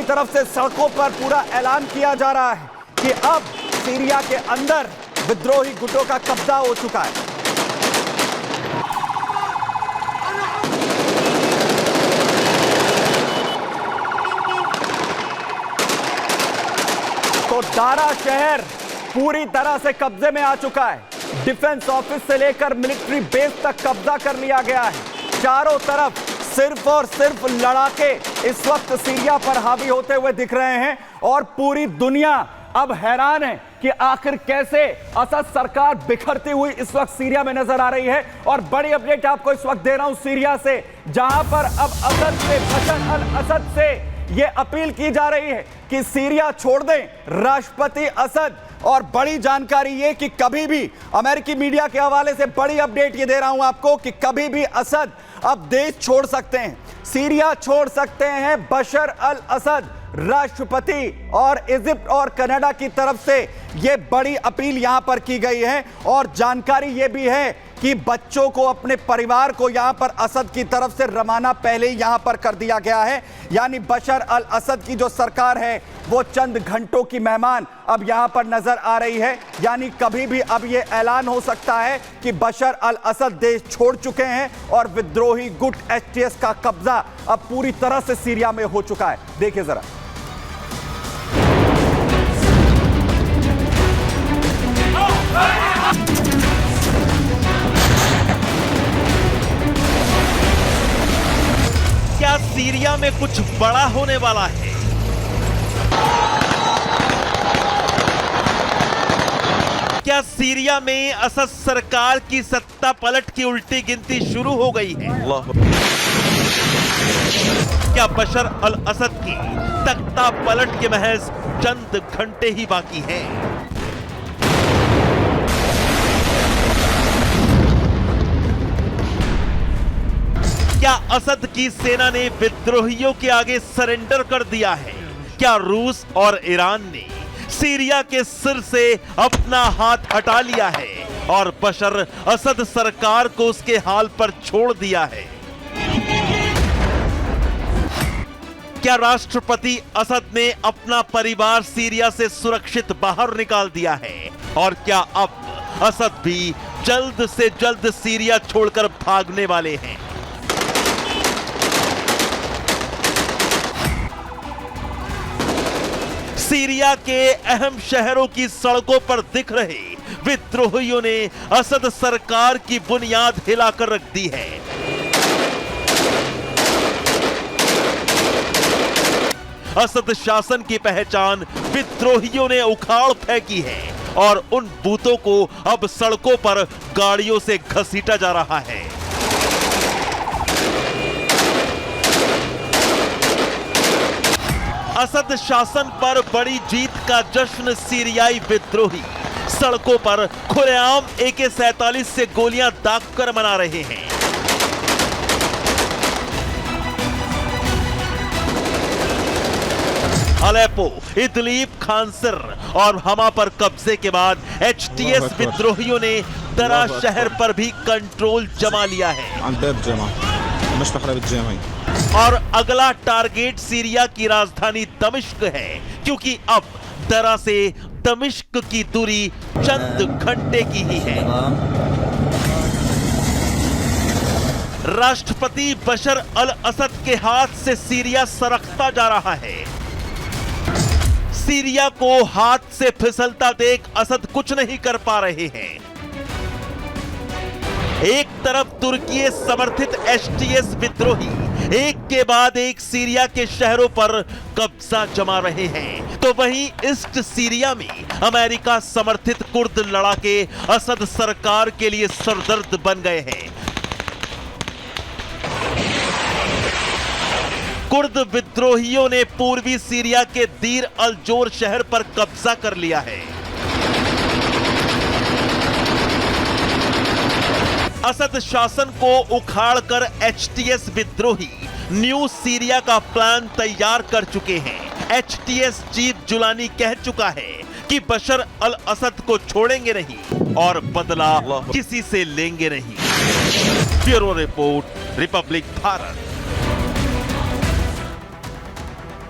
तरफ से सड़कों पर पूरा ऐलान किया जा रहा है कि अब सीरिया के अंदर विद्रोही गुटों का कब्जा हो चुका है। तो दारा शहर पूरी तरह से कब्जे में आ चुका है। डिफेंस ऑफिस से लेकर मिलिट्री बेस तक कब्जा कर लिया गया है। चारों तरफ सिर्फ और सिर्फ लड़ाके इस वक्त सीरिया पर हावी होते हुए दिख रहे हैं और पूरी दुनिया अब हैरान है कि आखिर कैसे असद सरकार बिखरती हुई इस वक्त सीरिया में नजर आ रही है। और बड़ी अपडेट आपको इस वक्त दे रहा हूं सीरिया से, जहां पर अब असद से, बशर अल असद से यह अपील की जा रही है कि सीरिया छोड़ दें राष्ट्रपति असद। और बड़ी जानकारी ये कि कभी भी अमेरिकी मीडिया के हवाले से बड़ी अपडेट ये दे रहा हूं आपको कि कभी भी असद अब देश छोड़ सकते हैं, सीरिया छोड़ सकते हैं बशर अल असद राष्ट्रपति। और इजिप्ट और कनाडा की तरफ से यह बड़ी अपील यहां पर की गई है। और जानकारी यह भी है कि बच्चों को, अपने परिवार को यहां पर असद की तरफ से रवाना पहले ही यहां पर कर दिया गया है। यानी बशर अल असद की जो सरकार है वो चंद घंटों की मेहमान अब यहां पर नजर आ रही है। यानी कभी भी अब यह ऐलान हो सकता है कि बशर अल असद देश छोड़ चुके हैं और विद्रोही गुट एचटीएस का कब्जा अब पूरी तरह से सीरिया में हो चुका है। देखिए जरा। क्या सीरिया में कुछ बड़ा होने वाला है? क्या सीरिया में असद सरकार की सत्ता पलट की उल्टी गिनती शुरू हो गई है? क्या बशर अल असद की तख्ता पलट के महज चंद घंटे ही बाकी हैं? क्या असद की सेना ने विद्रोहियों के आगे सरेंडर कर दिया है? क्या रूस और ईरान ने सीरिया के सिर से अपना हाथ हटा लिया है और बशर असद सरकार को उसके हाल पर छोड़ दिया है? क्या राष्ट्रपति असद ने अपना परिवार सीरिया से सुरक्षित बाहर निकाल दिया है? और क्या अब असद भी जल्द से जल्द सीरिया छोड़कर भागने वाले हैं? सीरिया के अहम शहरों की सड़कों पर दिख रहे विद्रोहियों ने असद सरकार की बुनियाद हिलाकर रख दी है। असद शासन की पहचान विद्रोहियों ने उखाड़ फेंकी है और उन बूतों को अब सड़कों पर गाड़ियों से घसीटा जा रहा है। असद शासन पर बड़ी जीत का जश्न सीरियाई विद्रोही सड़कों पर खुलेआम AK-47 से गोलियां दागकर मना रहे हैं। अलेप्पो, इदलिब, खानसर और हमा पर कब्जे के बाद HTS विद्रोहियों ने दरा शहर पर भी कंट्रोल जमा लिया है। और अगला टारगेट सीरिया की राजधानी दमिश्क है, क्योंकि अब दरा से दमिश्क की दूरी चंद घंटे की ही है। राष्ट्रपति बशर अल असद के हाथ से सीरिया सरकता जा रहा है। सीरिया को हाथ से फिसलता देख असद कुछ नहीं कर पा रहे हैं। एक तरफ तुर्की समर्थित HTS विद्रोही एक के बाद एक सीरिया के शहरों पर कब्जा जमा रहे हैं, तो वहीं ईस्ट सीरिया में अमेरिका समर्थित कुर्द लड़ाके असद सरकार के लिए सरदर्द बन गए हैं। कुर्द विद्रोहियों ने पूर्वी सीरिया के दीर अल जोर शहर पर कब्जा कर लिया है। असद शासन को उखाड़कर HTS विद्रोही न्यू सीरिया का प्लान तैयार कर चुके हैं। HTS चीफ जुलानी कह चुका है कि बशर अल असद को छोड़ेंगे नहीं और बदला किसी से लेंगे नहीं। Bureau report, Republic Bharat.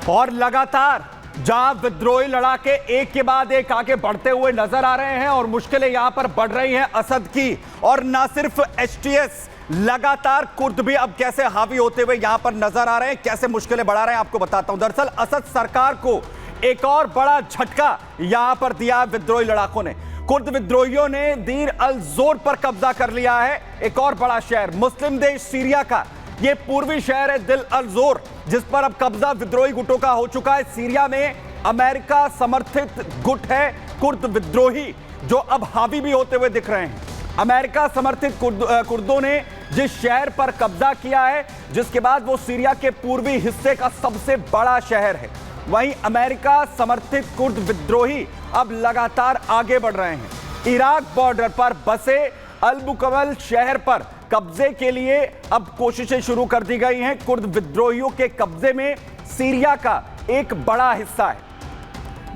और लगातार जहां विद्रोही लड़ाके एक के बाद एक आगे बढ़ते हुए नजर आ रहे हैं और मुश्किलें यहां पर बढ़ रही हैं असद की। और ना सिर्फ एचटीएस, लगातार कुर्द भी अब कैसे हावी होते हुए यहां पर नजर आ रहे हैं, कैसे मुश्किलें बढ़ा रहे हैं, आपको बताता हूं। दरअसल असद सरकार को एक और बड़ा झटका यहां पर दिया विद्रोही लड़ाकों ने। कुर्द विद्रोहियों ने दीर अल जोर पर कब्जा कर लिया है, एक और बड़ा शहर मुस्लिम देश सीरिया का यह पूर्वी शहर है दिल अल जोर, जिस पर अब कब्जा विद्रोही गुटों का हो चुका है। सीरिया में अमेरिका समर्थित गुट है कुर्द विद्रोही, जो अब हावी भी होते हुए दिख रहे हैं। अमेरिका समर्थित कुर्दों ने जिस शहर पर कब्जा किया है, जिसके बाद वो सीरिया के पूर्वी हिस्से का सबसे बड़ा शहर है, वहीं अमेरिका समर्थित कुर्द विद्रोही अब लगातार आगे बढ़ रहे हैं। इराक बॉर्डर पर बसे अल मुकम्मल शहर पर कब्जे के लिए अब कोशिशें शुरू कर दी गई हैं। कुर्द विद्रोहियों के कब्जे में सीरिया का एक बड़ा हिस्सा है,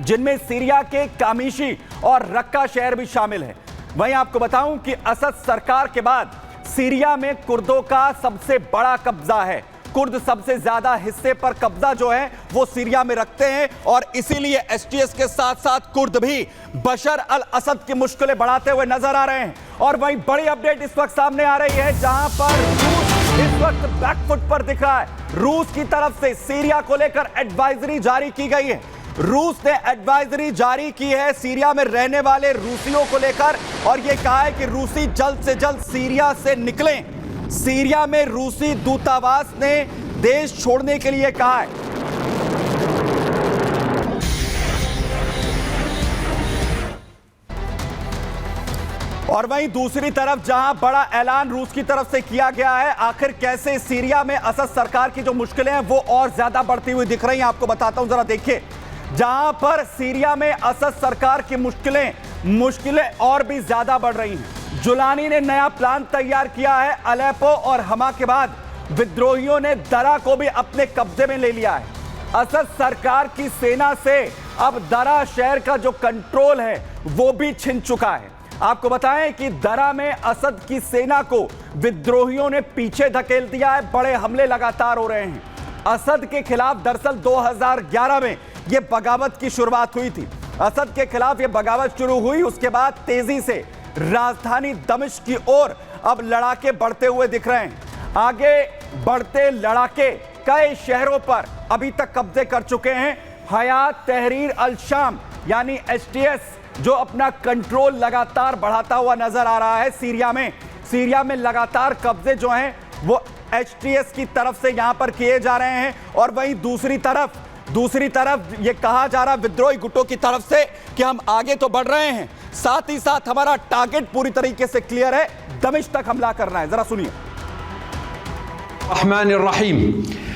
जिनमें सीरिया के कामिशी और रक्का शहर भी शामिल है। वहीं आपको बताऊं कि असद सरकार के बाद सीरिया में कुर्दों का सबसे बड़ा कब्जा है। कुर्द सबसे ज्यादा हिस्से पर कब्जा जो है वो सीरिया में रखते हैं और इसीलिए एचटीएस के साथ साथ कुर्द भी बशर अल असद की मुश्किलें बढ़ाते हुए नजर आ रहे हैं। और वहीं बड़ी अपडेट इस वक्त सामने आ रही है, जहां पर रूस इस वक्त बैकफुट पर दिख रहा है। रूस की तरफ से सीरिया को लेकर एडवाइजरी जारी की गई है। रूस ने एडवाइजरी जारी की है सीरिया में रहने वाले रूसियों को लेकर, और यह कहा है कि रूसी जल्द से जल्द सीरिया से निकलें। सीरिया में रूसी दूतावास ने देश छोड़ने के लिए कहा है। और वहीं दूसरी तरफ जहां बड़ा ऐलान रूस की तरफ से किया गया है, आखिर कैसे सीरिया में असद सरकार की जो मुश्किलें हैं वो और ज्यादा बढ़ती हुई दिख रही हैं, आपको बताता हूं, जरा देखिए। जहां पर सीरिया में असद सरकार की मुश्किलें और भी ज्यादा बढ़ रही हैं। जुलानी ने नया प्लान तैयार किया है। अलेपो और हमा के बाद विद्रोहियों ने दरा को भी अपने कब्जे में ले लिया है। असद सरकार की सेना से अब दरा शहर का जो कंट्रोल है वो भी छिन चुका है। आपको बताएं कि दरा में असद की सेना को विद्रोहियों ने पीछे धकेल दिया है। बड़े हमले लगातार हो रहे हैं असद के खिलाफ। दरअसल 2011 में यह बगावत की शुरुआत हुई थी। असद के खिलाफ यह बगावत शुरू हुई, उसके बाद तेजी से राजधानी दमिश्क की ओर अब लड़ाके बढ़ते हुए दिख रहे हैं। आगे बढ़ते लड़ाके कई शहरों पर अभी तक कब्जे कर चुके हैं। हयात तहरीर अल शाम यानी एचटीएस जो अपना कंट्रोल लगातार बढ़ाता हुआ नजर आ रहा है सीरिया में लगातार कब्जे जो हैं वो एचटीएस की तरफ से यहां पर किए जा रहे हैं। और वहीं दूसरी तरफ ये कहा जा रहा विद्रोही गुटों की तरफ से कि हम आगे तो बढ़ रहे हैं, साथ ही साथ हमारा टारगेट पूरी तरीके से क्लियर है, दमिश्क तक हमला करना है। जरा सुनिए। रहमान रहीम।